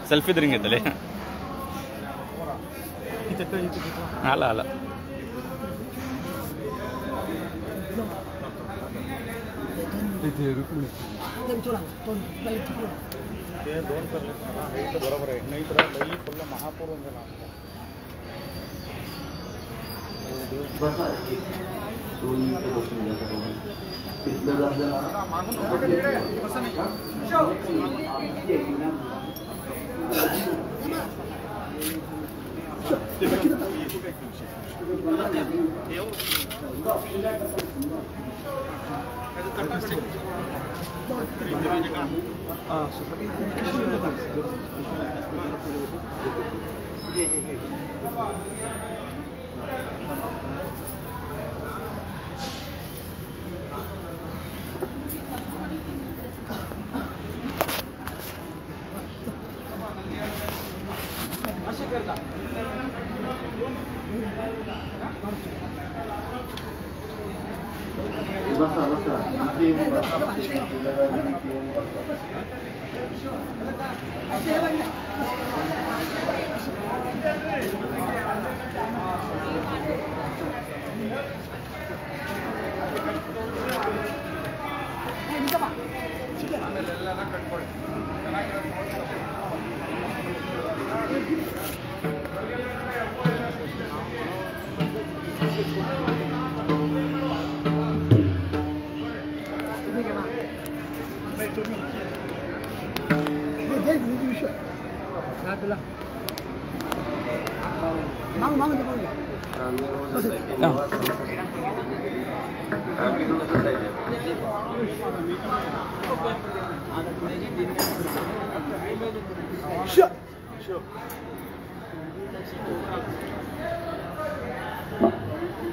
Selfie तरी घेतले आला आला बरोबर आहे नाही तर लई फुल महापौर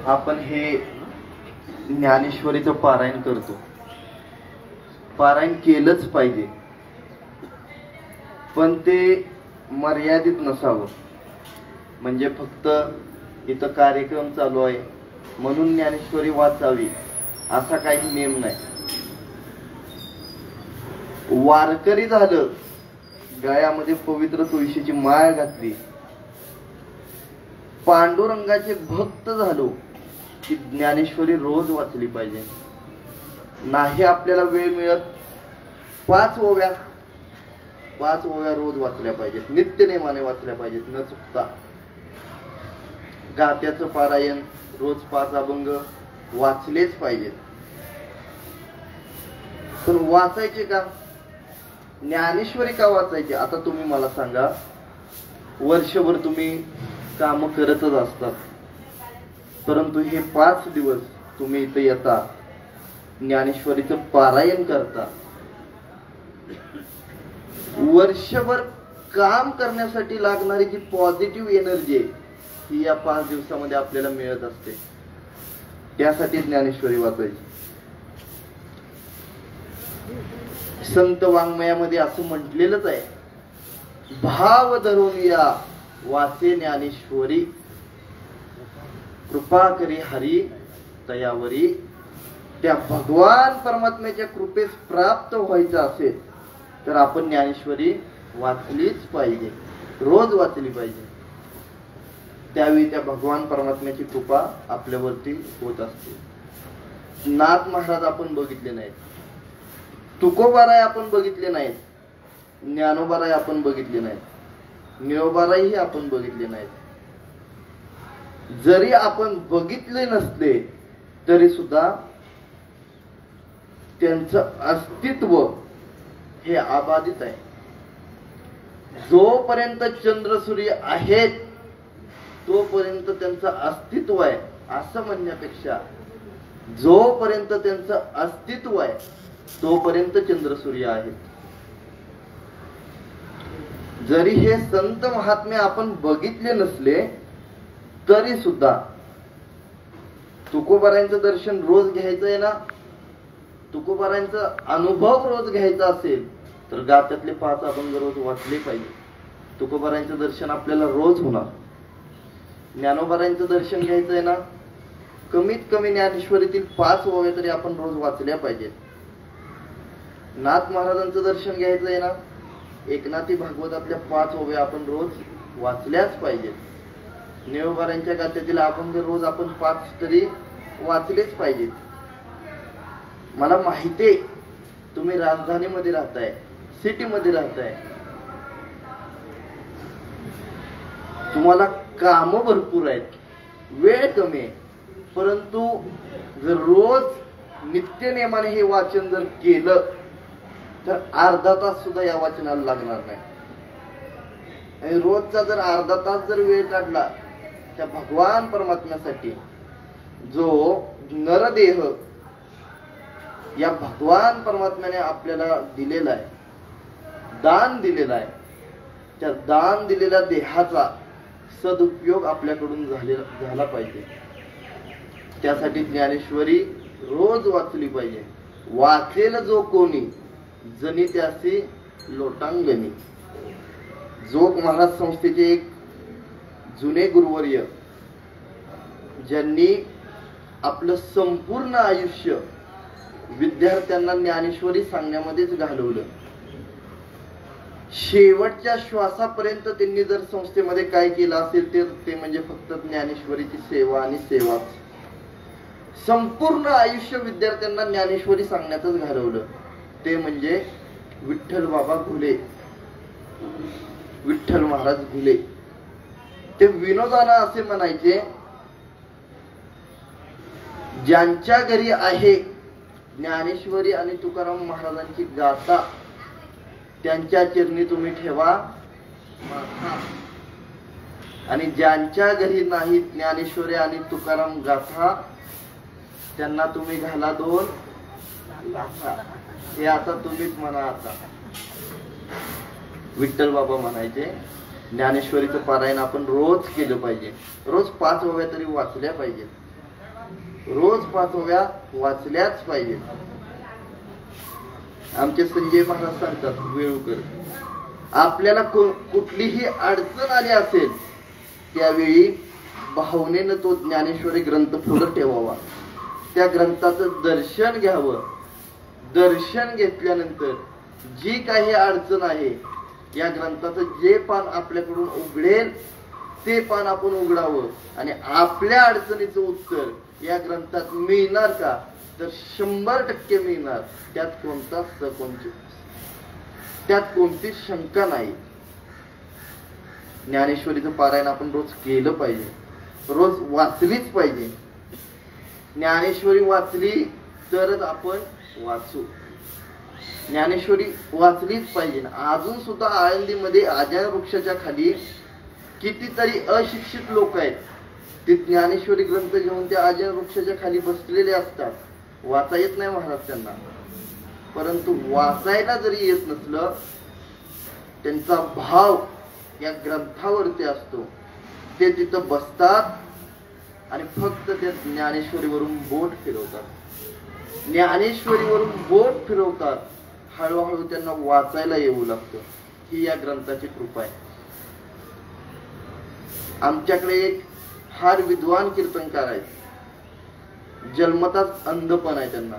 आपण हे ज्ञानेश्वरीचं पारायण करतो. पारायण केलंच पाहिजे, पण ते मर्यादित नसावं. म्हणजे फक्त इथं कार्यक्रम चालू आहे म्हणून ज्ञानेश्वरी वाचावी असा काही नियम नाही. वारकरी झालं, गळ्यामध्ये पवित्र तुळशीची माळ घातली, पांडुरंगाचे भक्त झालो की ज्ञानेश्वरी रोज वाचली पाहिजे. नाही आपल्याला वेळ मिळत, 5 ओव्या रोज वाचल्या पाहिजेत, नित्यनेमाने वाचल्या पाहिजेत, न चुकता. गात्याचं पारायण रोज 5 अभंग वाचलेच पाहिजेत. पण वाचायचे का? ज्ञानेश्वरी का वाचायची? आता तुम्ही मला सांगा, वर्षभर तुम्ही काम करतच असतात, परंतु हे 5 दिवस तुम्ही इथे येता, ज्ञानेश्वरीचं पारायण करता. वर्षभर काम करण्यासाठी लागणारी जी पॉझिटिव्ह एनर्जी आहे ही या 5 दिवसामध्ये आपल्याला मिळत असते. त्यासाठी ज्ञानेश्वरी वाचायची. संत वाङ्मयामध्ये असं म्हटलेलंच आहे, भाव धरून या वाचे ज्ञानेश्वरी, कृपा करी हरी तयावरी. त्या भगवान परमात्म्याच्या कृपेस प्राप्त व्हायचं असेल तर आपण ज्ञानेश्वरी वाचलीच पाहिजे, रोज वाचली पाहिजे. त्यावेळी त्या भगवान परमात्म्याची कृपा आपल्यावरती होत असते. नाथ महाराज आपण बघितले नाहीत, तुकोबाराय आपण बघितले नाहीत, ज्ञानोबाराय आपण बघितले नाहीत, निळोबारायही आपण बघितले नाहीत. जरी आपण बघितले नसले तरी सुद्धा त्यांचं अस्तित्व हे अबाधित आहे. जोपर्यंत चंद्र सूर्य आहेत तोपर्यंत त्यांचं अस्तित्व आहे असं म्हणण्यापेक्षा जोपर्यंत त्यांचं अस्तित्व आहे तोपर्यंत चंद्र सूर्य आहेत. जरी हे संत महात्मे आपण बघितले नसले तरी सुद्धा तुकोबारायांचं दर्शन रोज घ्यायचं आहे ना, तुकोबारांचा अनुभव रोज घ्यायचा असेल तर गात्यातले 5 अभंग रोज वाचले पाहिजे. तुकोबारांचं दर्शन आपल्याला रोज होणार. ज्ञानोबारांचं दर्शन घ्यायचंय ना, कमीत कमी ज्ञानेश्वरीतील 5 ओव्या तरी आपण रोज वाचल्या पाहिजेत. नाथ महाराजांचं दर्शन घ्यायचंय ना, एकनाथी भागवतातल्या 5 ओव्या आपण रोज वाचल्याच पाहिजेत. नेवोबारांच्या गात्यातील अभंग रोज आपण 5 तरी वाचलेच पाहिजेत. मला माहितीये तुम्ही राजधानीमध्ये राहताय, सिटीमध्ये राहताय, तुम्हाला काम भरपूर आहेत, वेळ कमी आहे. परंतु जर रोज नित्य नियमाने हे वाचन जर केलं तर अर्धा तास सुद्धा या वाचनाला लागणार नाही. आणि रोजचा जर अर्धा तास जर वेळ काढला त्या भगवान परमात्म्यासाठी, जो नरदेह या भगवान परमात्म्याने आपल्याला दिलेला आहे, दान दिलेला आहे, त्या दान दिलेल्या देहाचा सदुपयोग आपल्याकडून झाला पाहिजे. त्यासाठी ज्ञानेश्वरी रोज वाचली पाहिजे. वाचेल जो कोणी जनी त्यासी लोटांगणी. जोग महाराज संस्थेचे एक जुने गुरुवर्य ज्यांनी आपलं संपूर्ण आयुष्य विद्यार्थ्यांना ज्ञानेश्वरी सांगण्यामध्येच घालवलं. शेवटच्या श्वासापर्यंत त्यांनी जर संस्थेमध्ये काय केलं असेल ते म्हणजे फक्त ज्ञानेश्वरीची सेवा आणि सेवाच. संपूर्ण आयुष्य विद्यार्थ्यांना ज्ञानेश्वरी सांगण्यातच घालवलं. ते म्हणजे विठ्ठल बाबा घुले, विठ्ठल महाराज घुले. ते विनोदाना असे म्हणायचे, ज्यांच्या घरी आहे ज्ञानेश्वरी आणि तुकाराम महाराजांची गाथा त्यांच्या चरणी तुम्ही ठेवा माथा, आणि ज्यांच्या घरी नाही ज्ञानेश्वरी आणि तुकाराम गाथा त्यांना तुम्ही घाला 2 लाथा. हे आता तुम्हीच म्हणा. आता विठ्ठल बाबा म्हणायचे ज्ञानेश्वरीचं पारायण आपण रोज केलं पाहिजे. रोज 5 ओव्या तरी वाचल्या पाहिजेत. रोज 5 ओव्या वाचल्याच पाहिजेत. आमचे संजय महाराज सांगतात वेळूकर, आपल्याला कुठलीही अडचण आली असेल त्यावेळी भावनेनं तो ज्ञानेश्वरी ग्रंथ पुढे ठेवावा. त्या ग्रंथाचं दर्शन घ्यावं. दर्शन घेतल्यानंतर जी काही अडचण आहे या ग्रंथाचं जे पान आपल्याकडून उघडेल ते पान आपण उघडावं. आणि आपल्या अडचणीचं उत्तर या ग्रंथात मिळणार का, तर 100% मिळणार. त्यात कोणतीच शंका नाही. ज्ञानेश्वरीचं पारायण आपण रोज केलं पाहिजे. रोज वाचलीच पाहिजे. ज्ञानेश्वरी वाचली तरच आपण वाचू. ज्ञानेश्वरी वाचलीच पाहिजे. अजून सुद्धा आळंदीमध्ये आजन वृक्षाच्या खाली कितीतरी अशिक्षित लोक आहेत. ते ज्ञानेश्वरी ग्रंथ घेऊन त्या आजन वृक्षाच्या खाली बसलेले असतात. वाचा येत नाही महाराज त्यांना. परंतु वाचायला जरी येत नसलं त्यांचा भाव या ग्रंथावरती असतो. ते तिथं बसतात आणि फक्त त्या ज्ञानेश्वरीवरून बोट फिरवतात. ज्ञानेश्वरीवरून बोट फिरवतात. हळूहळू त्यांना वाचायला येऊ लागतं. ही या ग्रंथाची कृपा आहे. आमच्याकडे एक फार विद्वान कीर्तनकार आहेत. जन्मताच अंधपण आहे त्यांना.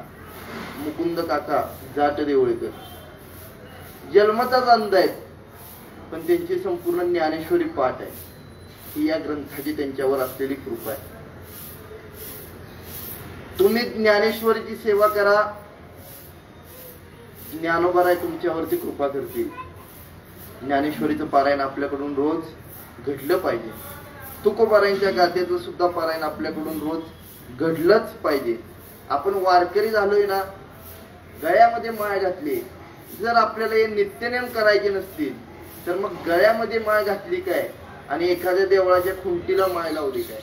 मुकुंद काका जाट देवळेकर जन्मताच अंध आहेत, पण त्यांची संपूर्ण ज्ञानेश्वरी पाठ आहे. ही या ग्रंथाची त्यांच्यावर असलेली कृपा आहे. तुम्ही ज्ञानेश्वरीची सेवा करा, ज्ञानोबाराय तुमच्यावरती कृपा करतील. ज्ञानेश्वरीचं पारायण आपल्याकडून रोज घडलं पाहिजे. तुकोबारायांच्या गाथेचं सुद्धा पारायण आपल्याकडून रोज घडलंच पाहिजे. आपण वारकरी झालोय ना, गळ्यामध्ये माळ घातली. जर आपल्याला हे नित्यनेम करायचे नसतील तर मग गळ्यामध्ये माळ घातली काय आणि एखाद्या देवळाच्या खुंटीला माळ लावली काय?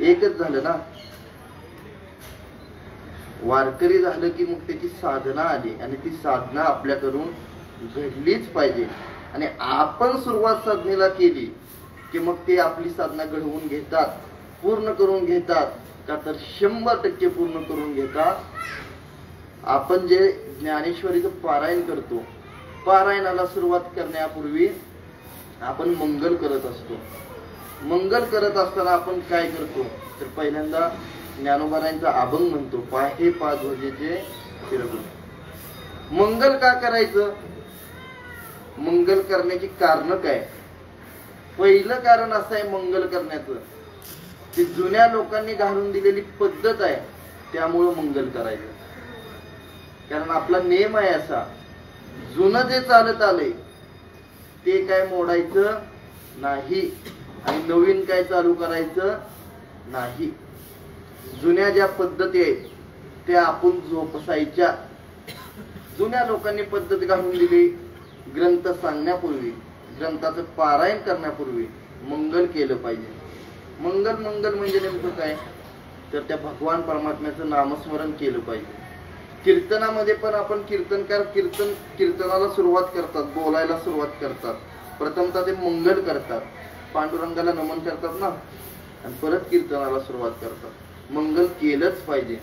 एकच झालं ना. वारकरी झालं की मग त्याची साधना आली आणि ती साधना आपल्याकडून घडलीच पाहिजे. आणि आपण सुरुवात साधनेला केली की मग ते आपली साधना घडवून घेतात, पूर्ण करून घेतात. का तर 100% पूर्ण करून घेतात. आपण जे ज्ञानेश्वरीचं पारायण करतो, पारायणाला सुरुवात करण्यापूर्वी आपण मंगल करत असतो. मंगल करत असताना आपण काय करतो तर पहिल्यांदा ज्ञानोबारायांचा अभंग म्हणतो, पाहे पा ध्वजेचे फिरवून. मंगल का करायचं? मंगल करण्याची कारण काय? पहिलं कारण असं आहे मंगल करण्याचं, ती जुन्या लोकांनी घालून दिलेली पद्धत आहे, त्यामुळं मंगल करायचं. कारण आपला नेम आहे असा, जुनं जे चालत आलंय ते काय मोडायचं नाही आणि नवीन काय चालू करायचं नाही. जुन्या ज्या पद्धती आहेत त्या आपण जोपासायच्या. जुन्या लोकांनी पद्धत घालून दिली, ग्रंथ सांगण्यापूर्वी, ग्रंथाचं पारायण करण्यापूर्वी मंगल केलं पाहिजे. मंगल मंगल म्हणजे नेमकं काय तर त्या भगवान परमात्म्याचं नामस्मरण केलं पाहिजे. कीर्तनामध्ये पण आपण कीर्तनाला सुरुवात करतात, बोलायला सुरुवात करतात, प्रथमतः ते मंगल करतात, पांडुरंगाला नमन करतात ना, आणि परत कीर्तनाला सुरुवात करतात. मंगल केलंच पाहिजे,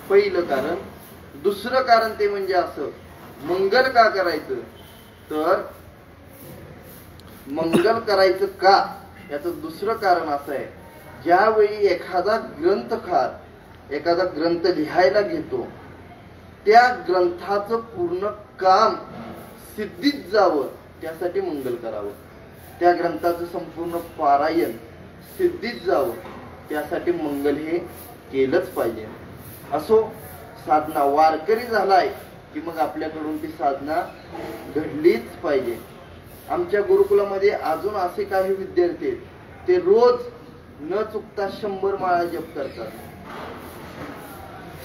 पहिलं कारण. दुसरं कारण ते म्हणजे असं, मंगल का करायचं तर मंगल करायचं का याचं दुसरं कारण असं आहे, ज्यावेळी एखादा ग्रंथकार एखादा ग्रंथ लिहायला घेतो, त्या ग्रंथाचं पूर्ण काम सिद्धीत जावं त्यासाठी मंगल करावं. त्या ग्रंथाचं संपूर्ण पारायण सिद्धीत जावं त्यासाठी मंगल हे केलंच पाहिजे. असो, साधना वारकरी झालाय की मग आपल्याकडून ती साधना घडलीच पाहिजे. आमच्या गुरुकुलामध्ये अजून असे काही विद्यार्थी आहेत, ते रोज न चुकता 100 माळा जप करतात.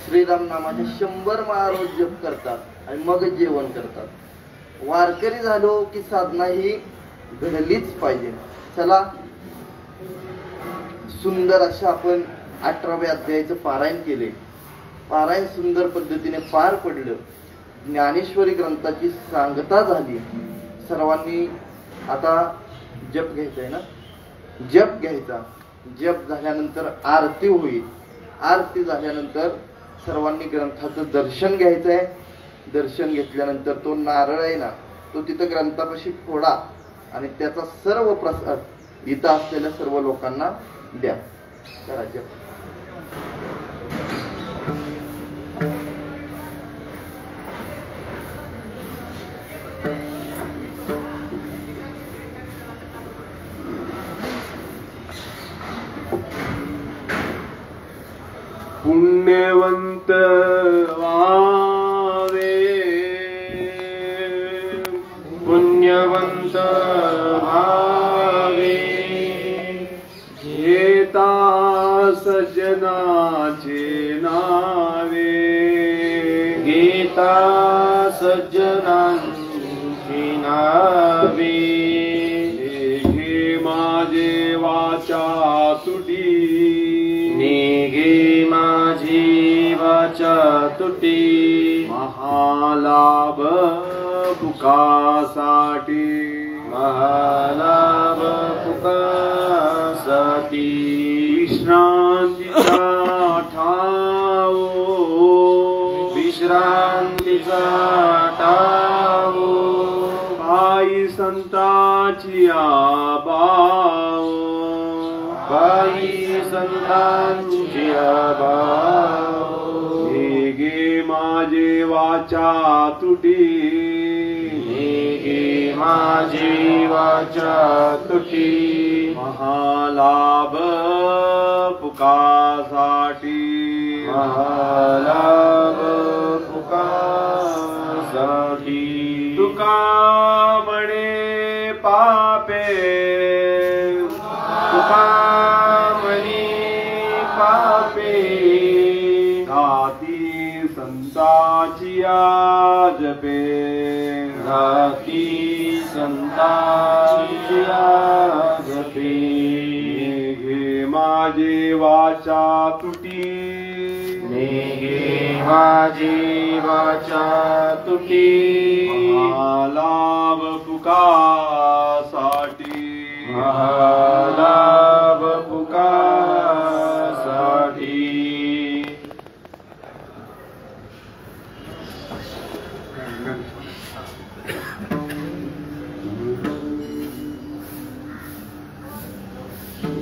श्रीराम नामाचे 100 माळा रोज जप करतात आणि मग जेवण करतात. वारकरी झालो की साधना ही घडलीच पाहिजे. चला, सुंदर अशा आपण 18व्या अध्यायाचं पारायण केले. पारायण सुंदर पद्धतीने पार पडलं. ज्ञानेश्वरी ग्रंथाची सांगता झाली. सर्वांनी आता जप घ्यायचा आहे ना, जप घ्यायचा. जप झाल्यानंतर आरती होईल. आरती झाल्यानंतर सर्वांनी ग्रंथाचं दर्शन घ्यायचं आहे. दर्शन घेतल्यानंतर तो नारळ आहे ना, तो तिथं ग्रंथापाशी फोडा आणि त्याचा सर्व प्रसाद इथं असलेल्या सर्व लोकांना द्या. करा जप. पुण्यवंत व्हावे, पुण्यवंत व्हावे, घेता सज्जनाचे नावे, घेता सज्जनांची नावे, घे माझे वाचा तुटी, निघे माझी वाचा तुटी, महालाभ पुकासाठी, महालाभ पुकासाठी, विश्रांतीचा ठाव, विश्रांतीचा ठाव, पायी संताची आबाव, पायी संतांची आबाव, गे माझे वाचा तुटी, गे माझी वाचा तुटी, महालाभ पुकासाठी, महालाभ पुकासाठी, तुका म्हणे पापे, तुका म्हणे पापे, घाती संताची जपे, घाती संताची जपे, घे माझे वाचा तुटी, घे माझी वाचा तुटी, महालाभ पुकासाठी, महालाभ पुकासाठी.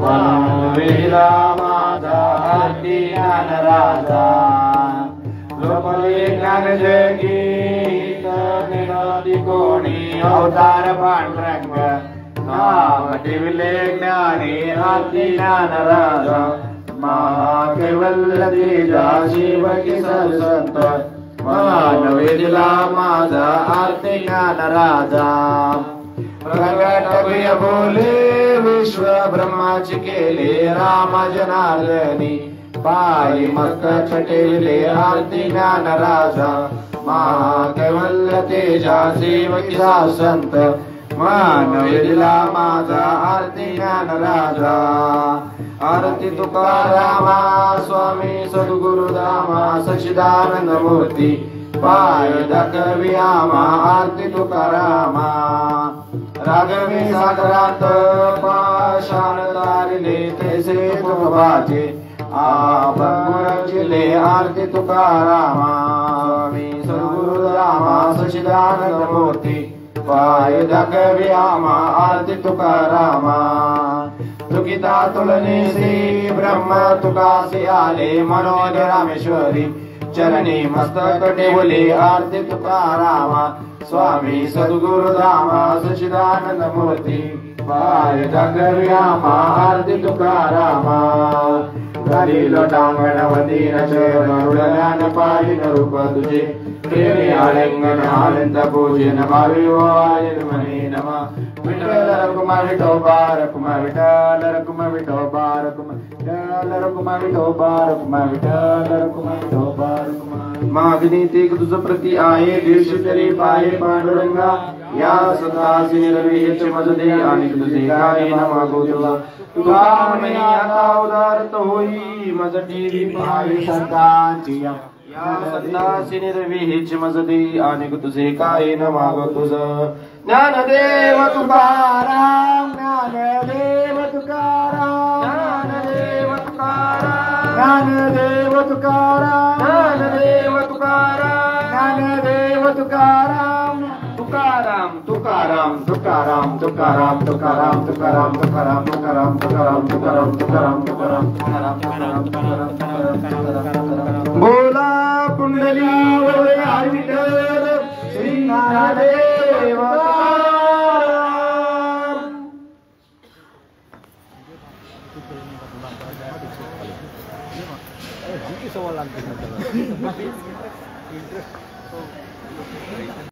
वेला माझा आरती ज्ञान राजा लोकले ज्ञान जगी निनादी कोणी अवतार पांढरंग नाम ठेवले ज्ञानी आरती ज्ञान राजा महाकैवल्य तेजा शिवकी संत मानवेला माझा आरती ज्ञान राजा प्रगट प्रिय बोले विश्व ब्रह्माची केले राम जनार्दनी पायी मस्तक ठेवले आरती ज्ञान राजा महाकैवल्य तेजा सेवकी संत मानवेला माझा आरती ज्ञान राजा आरती तुकारामा स्वामी सद्गुरुदामा सच्चिदानंद मूर्ती पाय दाखवी आमा आरती तुकारामा राघवी सागरात पाषाण तारिले तैसे तुकोबाचे आपले आरती तुकारामा स्वामी सद्गुरुदामा सच्चिदानंद मूर्ती पाय दाखवी आमा आरती तुकारामा तुकिता तुलनेसी ब्रह्म तुकासी आले मनोज रामेश्वरी चरणी मस्तक ठेवले आरती तुकारामा स्वामी सद्गुरुधामा सच्चिदानंद मूर्ती पाय दाखव्यामा आरती तुकारामा घरी लोटांगण वंदीन चरण पाहिन रूप तुझे प्रेमी आलिंगन आनंद पूजन भावी मने नमः विठ्ठल रकुमा विठोबा रकुमा विठ्ठल रकुमा विठोबा रकुमा विठ्ठल रकुमा विठोबा रकुमा विठ्ठल रकुमा विठोबा रकुमा मागणी ते तुझ प्रति आहे देश तरी पाये पांडुरंगा या सदासी निर्विहित मजदे आणि तुझे काय न मागो तुला म्हणे आता उदारत होई मजटी पाये संतांची या सदासी निर्विहित मजदे आणि तुझे काय न मागो तुझ ज्ञानदेव तुकाराम ज्ञानदेव तुकाराम ज्ञानदेव तुकाराम ज्ञानदेव तुकाराम ज्ञानदेव तुकाराम ज्ञानदेव तुकाराम तुकाराम तुकाराम तुकाराम तुकाराम तुकाराम तुकाराम तुकाराम तुकाराम तुकाराम तुकाराम तुकाराम तुकाराम तुकाराम तुकाराम बोला कुंडली विठ्ठल श्री ज्ञानदेव सवाल